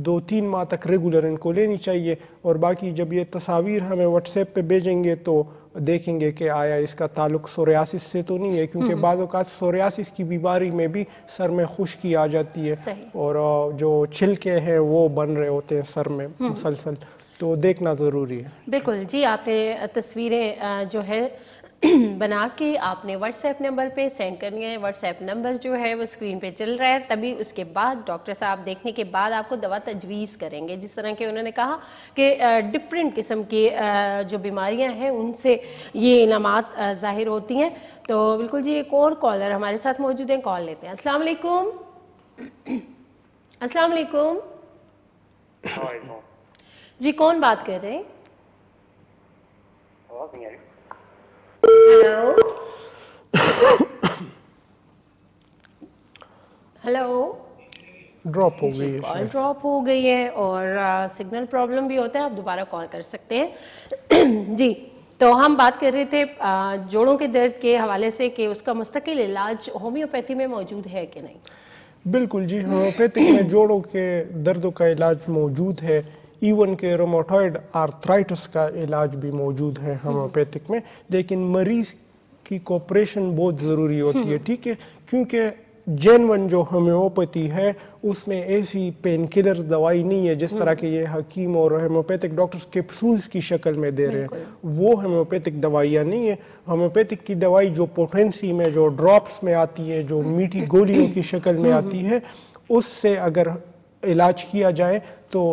2-3 ماہ تک ریگولر ان کو لینی چاہیے. اور باقی جب یہ تصاویر ہمیں واٹس ایپ پہ بھیجیں گے تو دیکھیں گے کہ آیا اس کا تعلق سوریاسس سے تو نہیں ہے, کیونکہ بعض اوقات سوریاسس کی بیماری میں بھی سر میں خشکی آ جاتی ہے, اور جو چھلکے ہیں وہ بن رہے ہوتے ہیں سر میں مسلسل, تو دیکھنا ضروری ہے. بالکل جی, آپ نے تصویریں جو ہے بنا کے آپ نے واٹس ایپ نمبر پہ سینڈ کرنی ہے. واٹس ایپ نمبر جو ہے وہ اسکرین پہ چل رہا ہے. تبھی اس کے بعد ڈاکٹر صاحب دیکھنے کے بعد آپ کو دوا تجویز کریں گے. جس طرح کہ انہوں نے کہا کہ ڈفرینٹ قسم کی جو بیماریاں ہیں ان سے یہ علامات ظاہر ہوتی ہیں. تو بالکل جی, ایک اور کالر ہمارے ساتھ موجود ہیں, کال لیتے ہیں. السلام علیکم. السلام علیکم جی, کون بات کر رہے ہیں؟ ہیلو. ڈراپ ہو گئی ہے, کال ڈراپ ہو گئی ہے, اور سگنل پرابلم بھی ہوتا ہے, آپ دوبارہ کال کر سکتے ہیں. جی, تو ہم بات کر رہے تھے جوڑوں کے درد کے حوالے سے کہ اس کا مستقل علاج ہومیوپیتھی میں موجود ہے کہ نہیں. بالکل جی, ہومیوپیتھک میں جوڑوں کے دردوں کا علاج موجود ہے. ایون کہ روماٹوئڈ آرتھرائٹس کا علاج بھی موجود ہے ہومیوپیتھک میں, لیکن مریض کی کوپریشن بہت ضروری ہوتی ہے. ٹھیک ہے, کیونکہ جینون جو ہومیوپیتھی ہے اس میں ایسی پین کلر دوائی نہیں ہے جس طرح کہ یہ حکیم اور ہومیوپیتھک ڈاکٹرز کیپسولز کی شکل میں دے رہے ہیں. وہ ہومیوپیتھک دوائیاں نہیں ہیں. ہومیوپیتھک کی دوائی جو پوٹینسی میں جو ڈراپس میں آتی ہے, جو میٹھی گولیوں کی شکل میں آتی ہے, اس سے اگر علاج کیا جائے تو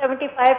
75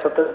70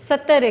70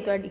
ਤੁਹਾਡੀ?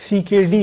CKD,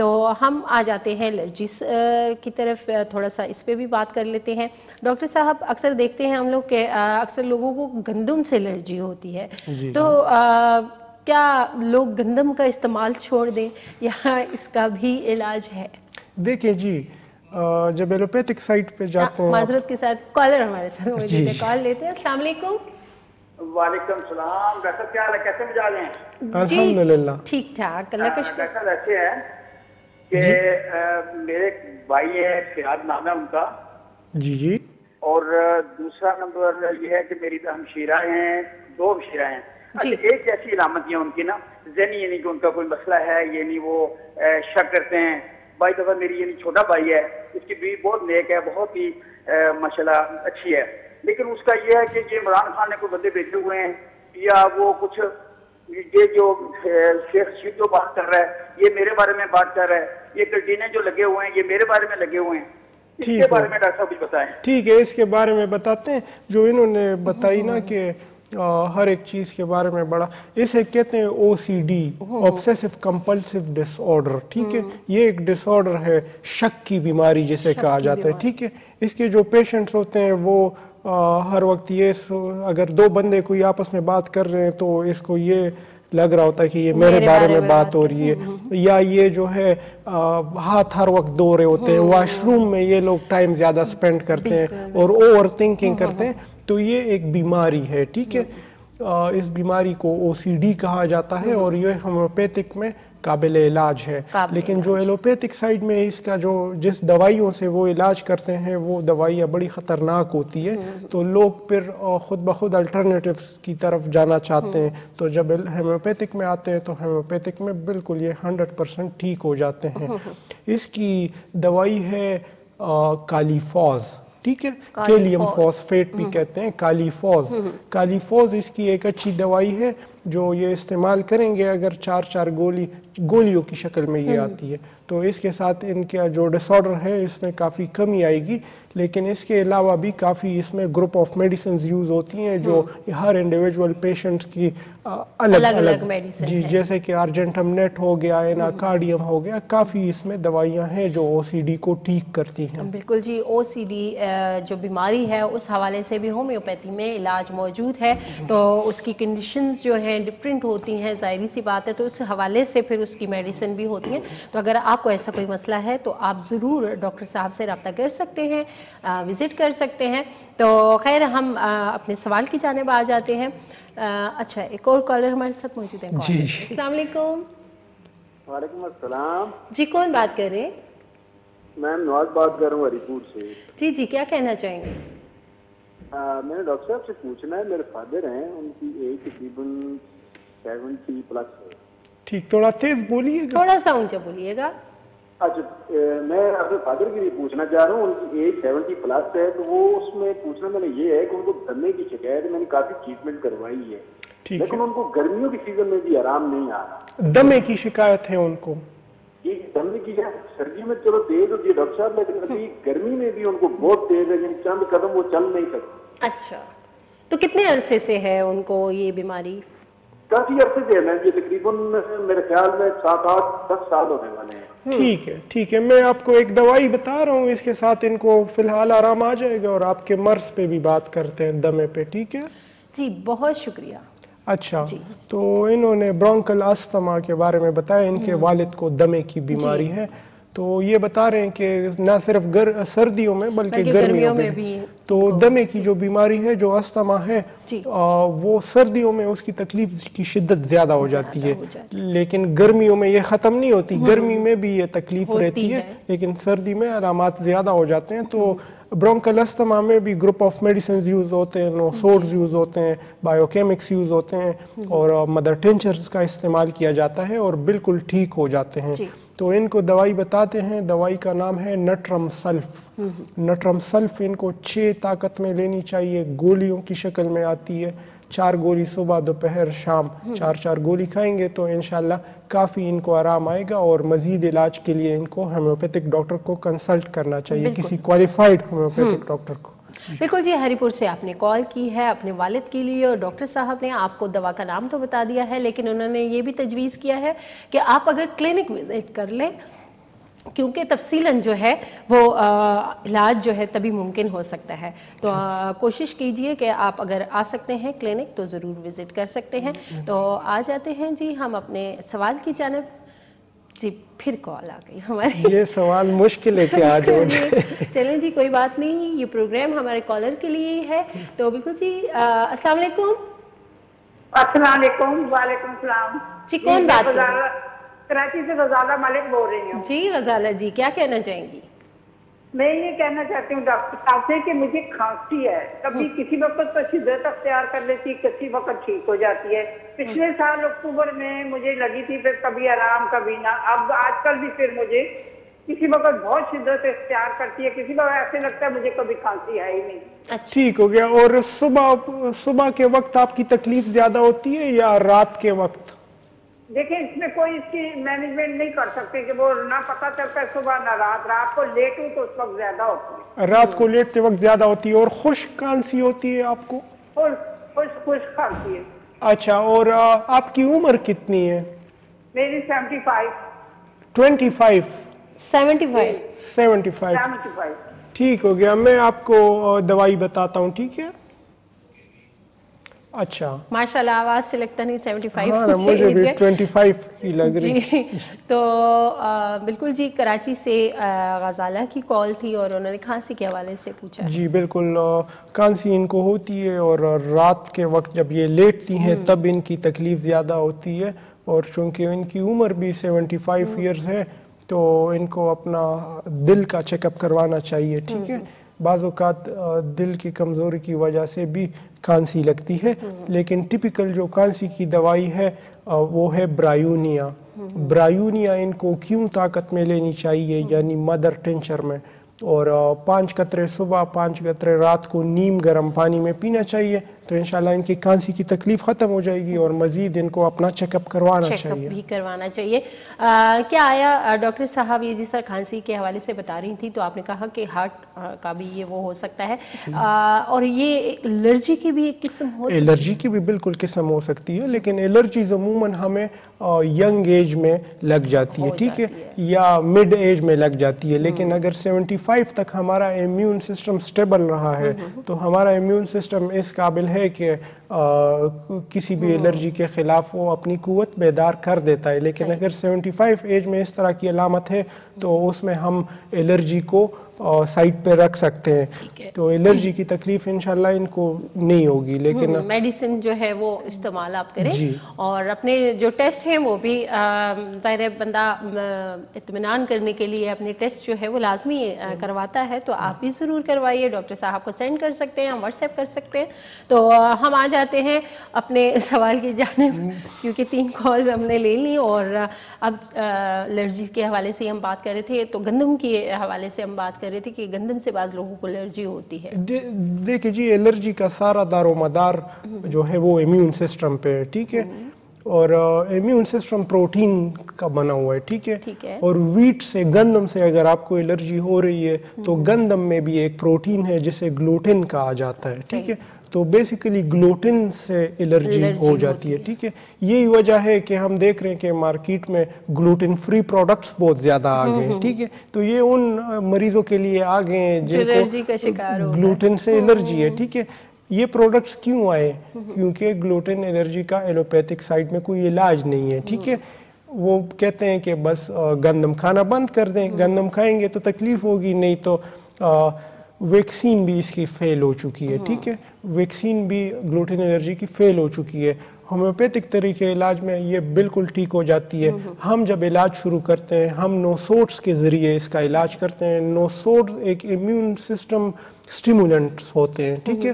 تو ہم آ جاتے ہیں الرجیز کی طرف، تھوڑا سا اس پہ بھی بات کر لیتے ہیں۔ ڈاکٹر صاحب اکثر دیکھتے ہیں ہم لوگ کہ اکثر لوگوں کو گندم سے الرجی ہوتی ہے، تو کیا لوگ گندم کا استعمال چھوڑ دیں یا اس کا بھی علاج ہے؟ دیکھیں جی، جب ایلوپیتھک سائٹ پہ جاتے ہیں، معذرت کے ساتھ کالر ہمارے ساتھ موجود ہے، کال لیتے ہیں۔ السلام علیکم۔ وعلیکم السلام ڈاکٹر، کیا حال ہے، کیسے مزاج ہیں؟ الحمدللہ ٹھیک ٹھاک، اللہ کا شکر۔ ڈاکٹر ایسے ہے کہ میرے بھائی ہے، فیاض نام ہے ان کا، جی، اور دوسرا نمبر یہ ہے کہ میری ہمشیرہ ہیں، 2 ہمشیرہ ہیں۔ ایک ایسی علامت ہے ان کی نا ذہنی، یعنی کہ ان کا کوئی مسئلہ ہے، یعنی وہ شک کرتے ہیں۔ بھائی دفعہ میری یعنی چھوٹا بھائی ہے، اس کی بیوی بہت نیک ہے، بہت ہی ماشاءاللہ اچھی ہے، لیکن اس کا یہ ہے کہ یہ عمران خان نے کوئی بندے بھیجے ہوئے ہیں، یا وہ کچھ یہ جو شیخ شیخ جو بات کر رہا ہے یہ میرے بارے میں بات کر رہا ہے، یہ کلٹینے جو لگے ہوئے ہیں یہ میرے بارے میں لگے ہوئے ہیں، اس کے بارے میں ڈاکٹر صاحب کچھ بتائیں۔ ٹھیک ہے، اس کے بارے میں بتاتے ہیں۔ جو انہوں نے بتائی نا کہ ہر ایک چیز کے بارے میں بڑا، اسے کہتے ہیں OCD، obsessive compulsive disorder، ٹھیک ہے، یہ ایک ڈس آرڈر ہے، شک کی بیماری جسے کہا جاتا ہے، ٹھیک ہے۔ اس کے جو پیشنٹس ہوتے ہیں وہ ہر وقت یہ اگر 2 بندے کوئی آپس میں بات کر رہے ہیں تو اس کو یہ لگ رہا ہوتا ہے کہ یہ میرے بارے میں بات ہو رہی ہے، یا یہ جو ہے ہاتھ ہر وقت دھو رہے ہوتے ہیں، واش روم میں یہ لوگ ٹائم زیادہ سپینڈ کرتے ہیں اور اوور تھنکنگ کرتے ہیں، تو یہ ایک بیماری ہے، ٹھیک ہے۔ اس بیماری کو OCD کہا جاتا ہے اور یہ ہومیوپیتھک میں قابل علاج ہے، لیکن جو ایلوپیتھک سائڈ میں اس کا جو جس دوائیوں سے وہ علاج کرتے ہیں وہ دوائیاں بڑی خطرناک ہوتی ہے، تو لوگ پھر خود بخود الٹرنیٹیوز کی طرف جانا چاہتے ہیں، تو جب ہومیوپیتھک میں آتے ہیں تو ہومیوپیتھک میں بالکل یہ 100% ٹھیک ہو جاتے ہیں۔ اس کی دوائی ہے کالیفاز، ٹھیک ہے، کیلیم فاسفیٹ بھی کہتے ہیں، کالیفوز اس کی ایک اچھی دوائی ہے جو یہ استعمال کریں گے اگر 4 گولیوں کی شکل میں یہ آتی ہے، تو اس کے ساتھ ان کا جو ڈس آرڈر ہے اس میں کافی کمی آئے گی، لیکن اس کے علاوہ بھی کافی اس میں گروپ آف میڈیسنز یوز ہوتی ہیں جو ہر انڈیویجول پیشنٹس کی الگ الگ میڈیسن، جی، جیسے کہ ارجنٹم نیٹ ہو گیا، اناکارڈیم ہو گیا، کافی اس میں دوائیاں ہیں جو OCD کو ٹھیک کرتی ہیں۔ بالکل جی، OCD جو بیماری ہے اس حوالے سے بھی ہومیوپیتھی میں علاج موجود ہے، تو اس کی کنڈیشنز جو ہیں ڈفرینٹ ہوتی ہیں، ظاہری سی بات ہے، تو اس حوالے سے پھر اس کی میڈیسن بھی ہوتی ہیں، تو اگر آپ کو ایسا کوئی مسئلہ ہے تو آپ ضرور ڈاکٹر صاحب سے رابطہ کر سکتے ہیں، وزٹ کر سکتے ہیں۔ تو خیر ہم اپنے سوال کی جانب آ جاتے ہیں۔ اچھا، ایک اور کالر ہمارے ساتھ موجود ہے۔ جی، السلام علیکم۔ وعلیکم السلام جی، کون بات کر رہے ہیں؟ میم نواز بات کر رہا ہوں ہری پور سے۔ جی، کیا کہنا چاہیں گے؟ میں نے ڈاکٹر صاحب سے پوچھنا ہے، میرے فادر ہیں، ان کی ایج تقریباً 70+ ہے۔ ٹھیک، تھوڑا تیز بولیے گا، تھوڑا سا اونچا بولیے گا۔ اچھا، میں اپنے فادر کے لیے پوچھنا چاہ رہا ہوں، ان کی ایج 70+ ہے، تو وہ اس میں پوچھنا میں نے یہ ہے کہ ان کو دمے کی شکایت ہے، میں نے کافی ٹریٹمنٹ کروائی ہے، لیکن ان کو گرمیوں کے سیزن میں بھی آرام نہیں آ رہا۔ دمے کی شکایت ہے ان کو؟ جی، دمے کی سردی میں چلو تیز ہوتی ہے ڈاکٹر صاحب، لیکن ابھی گرمی میں بھی ان کو بہت تیز ہے، یعنی چند قدم وہ چل نہیں سکتے۔ اچھا، تو کتنے عرصے سے ہے ان کو یہ بیماری؟ کافی عرصے سے ہے، یہ تقریباً میرے خیال میں 7, 8, 10 سال ہونے والے ہیں۔ ٹھیک ہے، میں آپ کو ایک دوائی بتا رہا ہوں، اس کے ساتھ ان کو فی الحال آرام آ جائے گا، اور آپ کے مرض پہ بھی بات کرتے ہیں، دمے پہ، ٹھیک ہے؟ جی، بہت شکریہ۔ اچھا، تو انہوں نے برونکل استھما کے بارے میں بتایا، ان کے والد کو دمے کی بیماری ہے، تو یہ بتا رہے ہیں کہ نہ صرف سردیوں میں بلکہ گرمیوں میں بھی، تو دمے کی جو بیماری ہے، جو استھما ہے، وہ سردیوں میں اس کی تکلیف کی شدت زیادہ ہو جاتی ہے، لیکن گرمیوں میں یہ ختم نہیں ہوتی، گرمی میں بھی یہ تکلیف رہتی ہے، لیکن سردی میں علامات زیادہ ہو جاتے ہیں۔ تو برونکل استھما میں بھی گروپ آف میڈیسنز یوز ہوتے ہیں، نوسورز یوز ہوتے ہیں، بایوکیمکس یوز ہوتے ہیں، اور مدر ٹنچرز کا استعمال کیا جاتا ہے، اور بالکل ٹھیک ہو جاتے ہیں۔ تو ان کو دوائی بتاتے ہیں، دوائی کا نام ہے نٹرم سلف۔ نٹرم سلف ان کو 6 طاقت میں لینی چاہیے، گولیوں کی شکل میں آتی ہے، 4 گولی صبح، دوپہر، شام، 4 گولی کھائیں گے تو انشاءاللہ کافی ان کو آرام آئے گا، اور مزید علاج کے لیے ان کو ہومیوپیتھک ڈاکٹر کو کنسلٹ کرنا چاہیے، کسی کوالیفائڈ ہومیوپیتھک ڈاکٹر کو۔ بالکل جی، ہری پور سے آپ نے کال کی ہے اپنے والد کے لیے، اور ڈاکٹر صاحب نے آپ کو دوا کا نام تو بتا دیا ہے، لیکن انہوں نے یہ بھی تجویز کیا ہے کہ آپ اگر کلینک وزٹ کر لیں کیونکہ تفصیلاً جو ہے وہ علاج جو ہے تبھی ممکن ہو سکتا ہے. تو کوشش کیجئے کہ آپ اگر آ سکتے ہیں کلینک تو ضرور وزٹ کر سکتے ہیں. تو آ جاتے ہیں جی ہم اپنے سوال کی جانب. جی پھر کال آ گئی ہماری. یہ سوال مشکل ہے کہ آج ہو جائے. چلیں جی کوئی بات نہیں, یہ پروگرام ہمارے کالر کے لیے ہی ہے. تو بالکل جی السلام علیکم. السلام علیکم. وعلیکم السلام. جی کون بات کر رہی ہیں؟ کراچی سے غزالہ ملک بول رہی ہوں. جی غزالہ جی کیا کہنا چاہیں گی؟ میں یہ کہنا چاہتی ہوں ڈاکٹر صاحب سے کہ مجھے کھانسی ہے, کبھی کسی وقت تو شدت اختیار کر لیتی, کسی وقت ٹھیک ہو جاتی ہے. پچھلے سال اکتوبر میں مجھے لگی تھی, پھر کبھی آرام کبھی نہ. اب آج کل بھی پھر مجھے کسی وقت بہت شدت اختیار کرتی ہے, کسی وقت ایسے لگتا ہے مجھے کبھی کھانسی ہے ہی نہیں. ٹھیک ہو گیا. اور صبح کے وقت آپ کی تکلیف زیادہ ہوتی ہے یا رات کے وقت؟ دیکھیں اس میں کوئی اس کی مینجمنٹ نہیں کر سکتے کہ وہ نہ پتہ چلتا ہے صبح نہ رات. رات کو لیٹوں تو اس وقت زیادہ ہوتی ہے. رات کو لیٹتے وقت زیادہ ہوتی ہے. اور خشک کھانسی ہوتی ہے آپ کو؟ خشک کھانسی ہے. اچھا, اور آپ کی عمر کتنی ہے؟ میری 75. 75. ٹھیک ہو گیا. میں آپ کو دوائی بتاتا ہوں, ٹھیک ہے؟ اچھا ماشاءاللہ آواز سے لگتا نہیں 75. ہاں مجھے بھی 25 کی لگ رہی. جی تو بالکل جی کراچی سے غزالہ کی کال تھی اور انہوں نے کھانسی کے حوالے سے پوچھا. جی بالکل, کھانسی ان کو ہوتی ہے اور رات کے وقت جب یہ لیٹتی ہیں تب ان کی تکلیف زیادہ ہوتی ہے. اور چونکہ ان کی عمر بھی 75 ایئرز ہے تو ان کو اپنا دل کا چیک اپ کروانا چاہیے, ٹھیک ہے؟ بعض اوقات دل کی کمزوری کی وجہ سے بھی کھانسی لگتی ہے, لیکن ٹپیکل جو کھانسی کی دوائی ہے وہ ہے برایونیا. برایونیا ان کو کیوں طاقت میں لینی چاہیے, یعنی مدر ٹنچر میں, اور 5 قطرے صبح 5 قطرے رات کو نیم گرم پانی میں پینا چاہیے. تو انشاءاللہ ان کی کھانسی کی تکلیف ختم ہو جائے گی اور مزید ان کو اپنا چیک اپ کروانا چاہیے. چیک اپ بھی کروانا چاہیے. کیا آیا ڈاکٹر صاحب یہ جس طرح کھانسی کے حوالے سے بتا رہی تھی تو آپ نے کہا کہ ہارٹ کا بھی یہ وہ ہو سکتا ہے, اور یہ الرجی کی بھی ایک قسم ہو سکتی ہے؟ الرجی کی بھی بالکل قسم ہو سکتی ہے, لیکن الرجیز عموماً ہمیں ینگ ایج میں لگ جاتی ہے, ٹھیک ہے, یا مڈ ایج میں لگ جاتی ہے. لیکن اگر 75 تک ہمارا امیون سسٹم سٹیبل رہا ہے تو ہمارا امیون سسٹم اس قابل ہے کہ کسی بھی الرجی کے خلاف وہ اپنی قوت بیدار کر دیتا ہے. لیکن اگر 75 ایج میں اس طرح کی علامت ہے تو اس میں ہم الرجی کو سائٹ پہ رکھ سکتے ہیں. تو الرجی کی تکلیف انشاءاللہ ان کو نہیں ہوگی, لیکن میڈیسن جو ہے وہ استعمال آپ کریں, اور اپنے جو ٹیسٹ ہیں وہ بھی ظاہر بندہ اطمینان کرنے کے لیے اپنے ٹیسٹ جو ہے وہ لازمی کرواتا ہے, تو آپ بھی ضرور کروائیے. ڈاکٹر صاحب کو سینڈ کر سکتے ہیں, واٹس ایپ کر سکتے ہیں. تو ہم آ جاتے ہیں اپنے سوال کی جانب, کیونکہ 3 کالز ہم نے لے لی, اور اب الرجی کے حوالے سے ہم بات کر رہے تھے, تو گندم کے حوالے سے ہم بات کر رہے تھے کہ گندم سے بعض لوگوں کو الرجی ہوتی ہے. دیکھیں جی الرجی کا سارا دار و مدار جو ہے وہ امیون سسٹم پہ ہے, ٹھیک ہے, اور امیون سسٹم پروٹین کا بنا ہوا ہے, ٹھیک ہے, اور ویٹ سے گندم سے اگر آپ کو الرجی ہو رہی ہے تو گندم میں بھی ایک پروٹین ہے جسے گلوٹن کہا جاتا ہے, ٹھیک ہے. تو بیسیکلی گلوٹن سے الرجی ہو جاتی ہے, ٹھیک ہے. یہی وجہ ہے کہ ہم دیکھ رہے ہیں کہ مارکیٹ میں گلوٹن فری پروڈکٹس بہت زیادہ آ گئے ہیں, ٹھیک ہے. تو یہ ان مریضوں کے لیے آ گئے ہیں جن کو گلوٹن سے الرجی ہے, ٹھیک ہے. یہ پروڈکٹس کیوں آئے؟ کیونکہ گلوٹن الرجی کا ایلوپیتھک سائڈ میں کوئی علاج نہیں ہے, ٹھیک ہے. وہ کہتے ہیں کہ بس گندم کھانا بند کر دیں, گندم کھائیں گے تو تکلیف ہوگی, نہیں تو ویکسین بھی اس کی فیل ہو چکی ہے, ٹھیک ہے. ویکسین بھی گلوٹن الرجی کی فیل ہو چکی ہے. ہومیوپیتھک طریقے علاج میں یہ بالکل ٹھیک ہو جاتی ہے. ہم جب علاج شروع کرتے ہیں ہم نوسوٹس کے ذریعے اس کا علاج کرتے ہیں. نوسوٹس ایک امیون سسٹم سٹیمولنٹس ہوتے ہیں, ٹھیک ہے.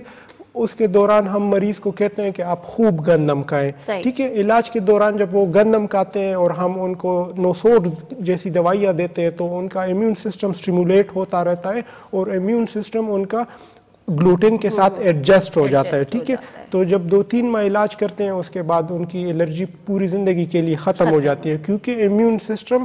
اس کے دوران ہم مریض کو کہتے ہیں کہ آپ خوب گندم کھائیں, ٹھیک ہے. علاج کے دوران جب وہ گندم کھاتے ہیں اور ہم ان کو نوسوڈ جیسی دوائیاں دیتے ہیں تو ان کا امیون سسٹم سٹیمولیٹ ہوتا رہتا ہے اور امیون سسٹم ان کا گلوٹن کے ساتھ ایڈجسٹ ہو جاتا ہے, ٹھیک ہے. تو جب 2-3 ماہ علاج کرتے ہیں اس کے بعد ان کی الرجی پوری زندگی کے لیے ختم ہو جاتی ہے, کیونکہ امیون سسٹم